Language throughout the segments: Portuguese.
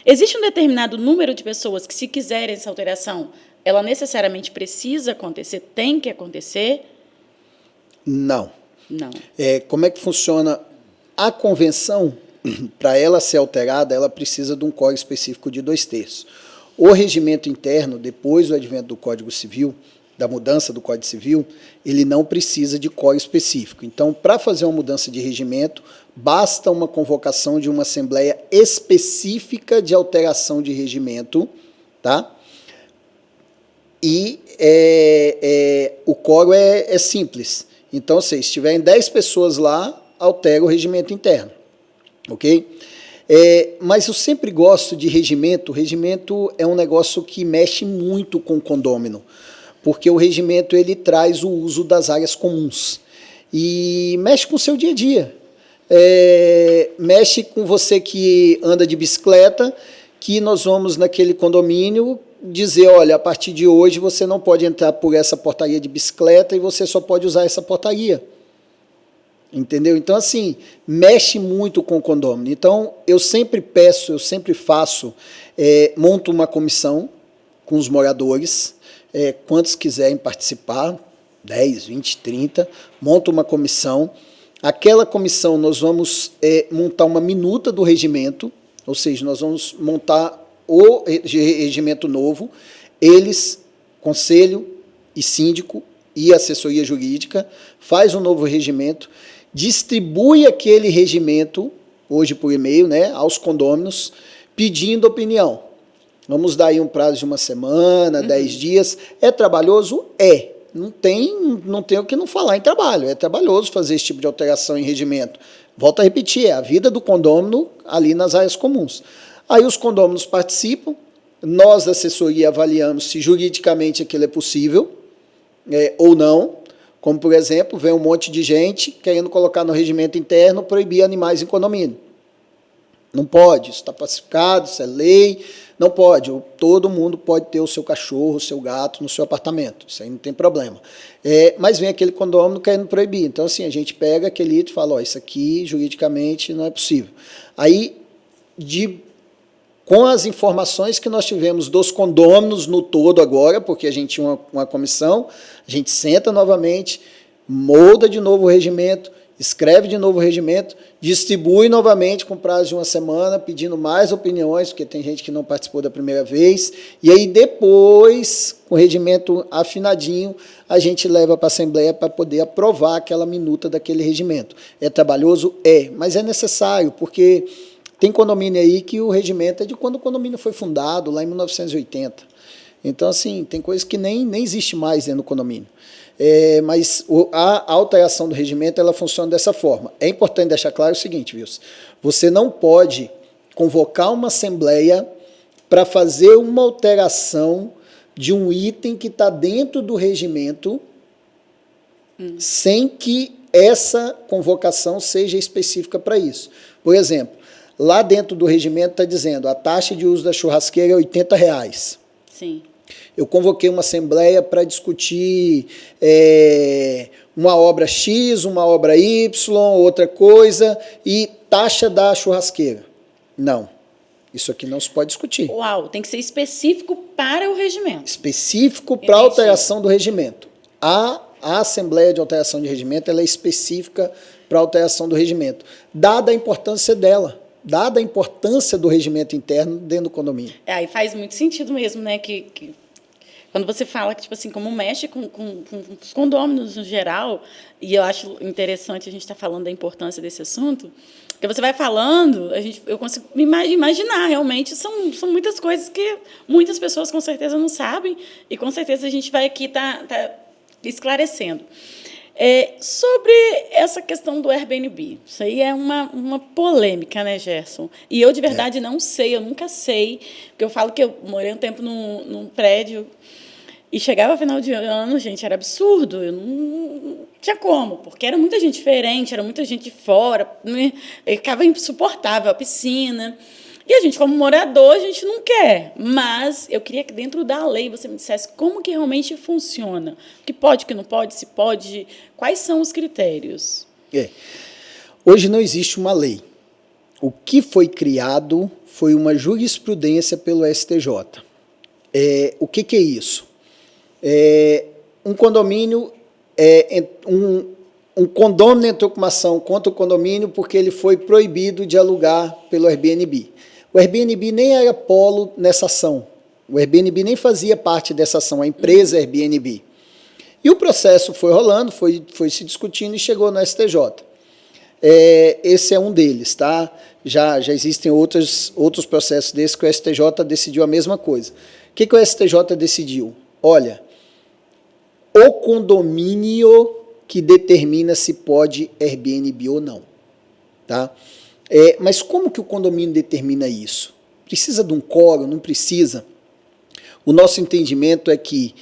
Existe um determinado número de pessoas que, se quiserem essa alteração, ela necessariamente precisa acontecer, tem que acontecer? Não. Não. Como é que funciona a convenção? Para ela ser alterada, ela precisa de um código específico de 2/3. O regimento interno, depois do advento do Código Civil, da mudança do Código Civil, ele não precisa de código específico. Então, para fazer uma mudança de regimento, basta uma convocação de uma assembleia específica de alteração de regimento, tá? E o quórum é simples. Então, se estiverem 10 pessoas lá, altera o regimento interno, ok? Mas eu sempre gosto de regimento. O regimento é um negócio que mexe muito com o condômino, porque o regimento ele traz o uso das áreas comuns e mexe com o seu dia a dia. Mexe com você que anda de bicicleta, que nós vamos naquele condomínio dizer, olha, a partir de hoje você não pode entrar por essa portaria de bicicleta e você só pode usar essa portaria. Entendeu? Então, assim, mexe muito com o condômino. Então, eu sempre peço, eu sempre faço, monto uma comissão com os moradores, quantos quiserem participar, 10, 20, 30, monto uma comissão. Aquela comissão nós vamos montar uma minuta do regimento, ou seja, nós vamos montar o regimento novo, eles, conselho e síndico e assessoria jurídica, faz um novo regimento, distribui aquele regimento, hoje por e-mail, né, aos condôminos, pedindo opinião. Vamos dar aí um prazo de uma semana, 10 dias. É trabalhoso? Não tem o que não falar em trabalho. É trabalhoso fazer esse tipo de alteração em regimento. Volto a repetir, é a vida do condômino ali nas áreas comuns. Aí os condôminos participam, nós da assessoria avaliamos se juridicamente aquilo é possível ou não. Como, por exemplo, vem um monte de gente querendo colocar no regimento interno proibir animais em condomínio. Não pode, isso está pacificado, isso é lei, não pode. Todo mundo pode ter o seu cachorro, o seu gato no seu apartamento, isso aí não tem problema. Mas vem aquele condômino querendo proibir. Então, assim, a gente pega aquele item e fala, isso aqui juridicamente não é possível. Aí, com as informações que nós tivemos dos condôminos no todo agora, porque a gente tinha uma comissão, a gente senta novamente, molda de novo o regimento, escreve de novo o regimento, distribui novamente com prazo de uma semana, pedindo mais opiniões, porque tem gente que não participou da primeira vez, e aí depois, com o regimento afinadinho, a gente leva para a Assembleia para poder aprovar aquela minuta daquele regimento. É trabalhoso? Mas é necessário, porque tem condomínio aí que o regimento é de quando o condomínio foi fundado, lá em 1980. Então, assim, tem coisas que nem existe mais dentro do condomínio. Mas a alteração do regimento, ela funciona dessa forma. É importante deixar claro o seguinte, Wilson, você não pode convocar uma assembleia para fazer uma alteração de um item que está dentro do regimento sem que essa convocação seja específica para isso. Por exemplo, lá dentro do regimento está dizendo a taxa de uso da churrasqueira é R$80. Sim. Eu convoquei uma assembleia para discutir uma obra X, uma obra Y, outra coisa, e taxa da churrasqueira. Não, isso aqui não se pode discutir. Uau, tem que ser específico para o regimento. Específico para a alteração do regimento. A Assembleia de Alteração de Regimento ela é específica para a alteração do regimento, dada a importância dela. Dada a importância do regimento interno dentro do condomínio. Aí faz muito sentido mesmo, né? Que quando você fala que, tipo assim, como mexe com os condôminos no geral, e eu acho interessante a gente estar falando da importância desse assunto, porque você vai falando, eu consigo imaginar, realmente, são muitas coisas que muitas pessoas com certeza não sabem, e com certeza a gente vai aqui tá esclarecendo. Sobre essa questão do Airbnb, isso aí é uma polêmica, né, Gerson? E eu, de verdade, não sei, eu nunca sei, porque eu falo que eu morei um tempo num prédio e chegava final de ano, gente, era absurdo, eu não tinha como, porque era muita gente diferente, era muita gente de fora, né? Ficava insuportável a piscina. E a gente, como morador, a gente não quer, mas eu queria que dentro da lei você me dissesse como que realmente funciona. O que pode, o que não pode, se pode, quais são os critérios? Hoje não existe uma lei, o que foi criado foi uma jurisprudência pelo STJ. O que é isso? Um condomínio, um condômino entrou com uma ação contra o condomínio porque ele foi proibido de alugar pelo Airbnb. O Airbnb nem era polo nessa ação. O Airbnb nem fazia parte dessa ação, a empresa Airbnb. E o processo foi rolando, foi se discutindo e chegou no STJ. Esse é um deles, tá? Já existem outros processos desses que o STJ decidiu a mesma coisa. O que o STJ decidiu? Olha, o condomínio que determina se pode Airbnb ou não. Tá? Mas como que o condomínio determina isso? Precisa de um quórum? Não precisa? O nosso entendimento é que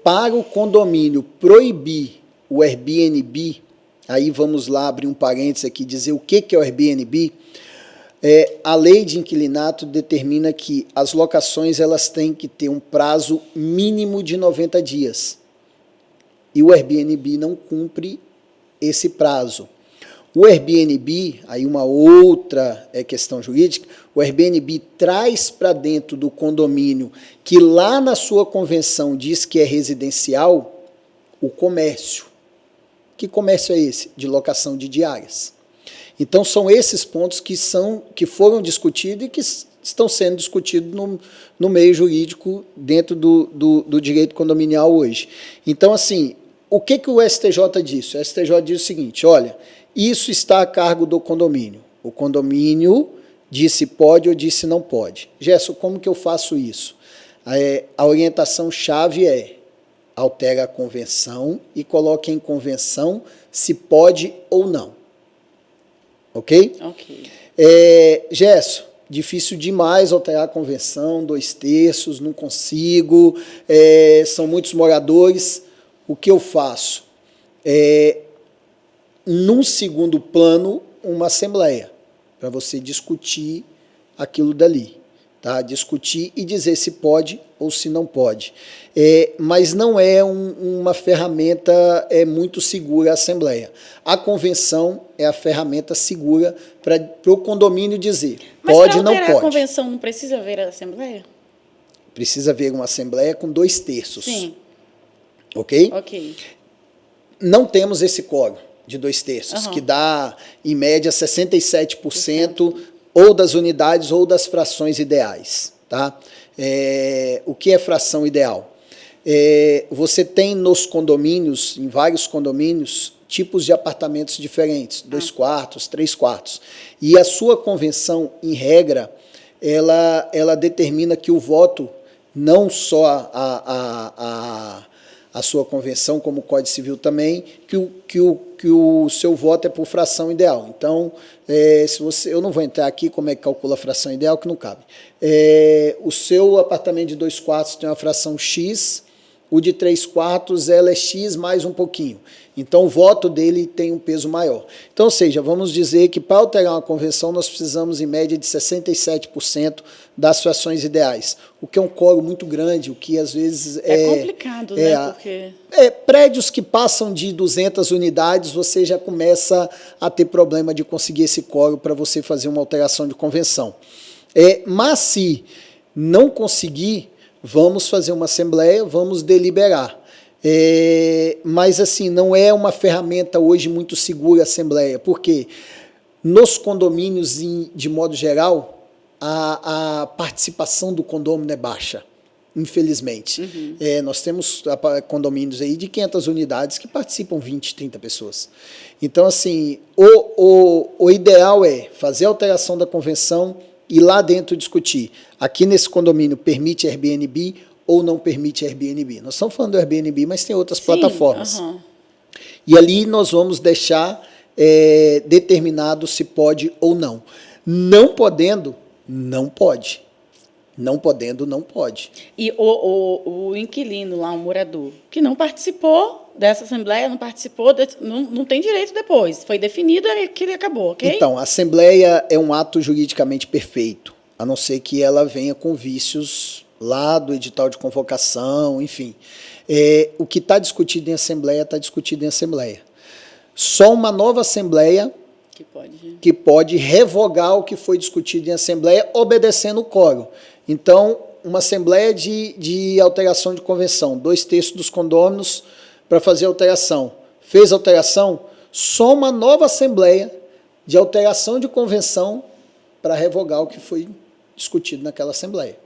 para o condomínio proibir o Airbnb, aí vamos lá abrir um parênteses aqui, dizer o que é o Airbnb. A lei de inquilinato determina que as locações elas têm que ter um prazo mínimo de 90 dias. E o Airbnb não cumpre esse prazo. O Airbnb, aí uma outra questão jurídica, o Airbnb traz para dentro do condomínio, que lá na sua convenção diz que é residencial, o comércio. Que comércio é esse? De locação de diárias. Então, são esses pontos que foram discutidos e que estão sendo discutidos no meio jurídico dentro do direito condominial hoje. Então, assim, o que o STJ disse? O STJ diz o seguinte, olha, isso está a cargo do condomínio. O condomínio disse pode ou disse não pode. Gerson, como que eu faço isso? A orientação-chave altera a convenção e coloque em convenção se pode ou não. Ok? Ok. Gerson, difícil demais alterar a convenção, 2/3, não consigo, são muitos moradores. O que eu faço? Num segundo plano, uma assembleia, para você discutir aquilo dali. Tá? Discutir e dizer se pode ou se não pode. Mas não é uma ferramenta muito segura a Assembleia. A convenção é a ferramenta segura para o condomínio dizer pode ou não pode. Mas para alterar a convenção não precisa haver a Assembleia? Precisa haver uma Assembleia com 2/3. Sim. Ok? Ok. Não temos esse quórum de 2/3, que dá, em média, 67% ou das unidades ou das frações ideais. Tá? O que é fração ideal? Você tem nos condomínios, em vários condomínios, tipos de apartamentos diferentes, 2 quartos, 3 quartos. E a sua convenção, em regra, ela determina que o voto, não só a sua convenção, como o Código Civil também, que o seu voto é por fração ideal. Então, eu não vou entrar aqui como é que calcula a fração ideal, que não cabe. O seu apartamento de 2 quartos tem uma fração X, o de 3 quartos ela é X mais um pouquinho. Então, o voto dele tem um peso maior. Então, ou seja, vamos dizer que para alterar uma convenção, nós precisamos, em média, de 67% das frações ideais, o que é um quórum muito grande, o que às vezes é complicado, né? Porque... prédios que passam de 200 unidades, você já começa a ter problema de conseguir esse quórum para você fazer uma alteração de convenção. Mas se não conseguir, vamos fazer uma assembleia, vamos deliberar. Mas assim, não é uma ferramenta hoje muito segura a assembleia, porque nos condomínios, de modo geral, a participação do condômino é baixa, infelizmente. Nós temos condomínios aí de 500 unidades que participam 20, 30 pessoas. Então, assim, o ideal é fazer a alteração da convenção e lá dentro discutir. Aqui nesse condomínio permite Airbnb ou não permite Airbnb. Nós estamos falando do Airbnb, mas tem outras plataformas. E ali nós vamos deixar determinado se pode ou não. Não podendo, não pode. Não podendo, não pode. E o inquilino lá, o morador, que não participou dessa assembleia, não participou, não tem direito depois. Foi definido que ele acabou, ok? Então, a assembleia é um ato juridicamente perfeito, a não ser que ela venha com vícios lá do edital de convocação, enfim. O que está discutido em assembleia, está discutido em assembleia. Só uma nova assembleia que pode revogar o que foi discutido em assembleia, obedecendo o quórum. Então, uma assembleia de alteração de convenção, 2/3 dos condôminos para fazer alteração. Fez alteração, soma nova assembleia de alteração de convenção para revogar o que foi discutido naquela assembleia.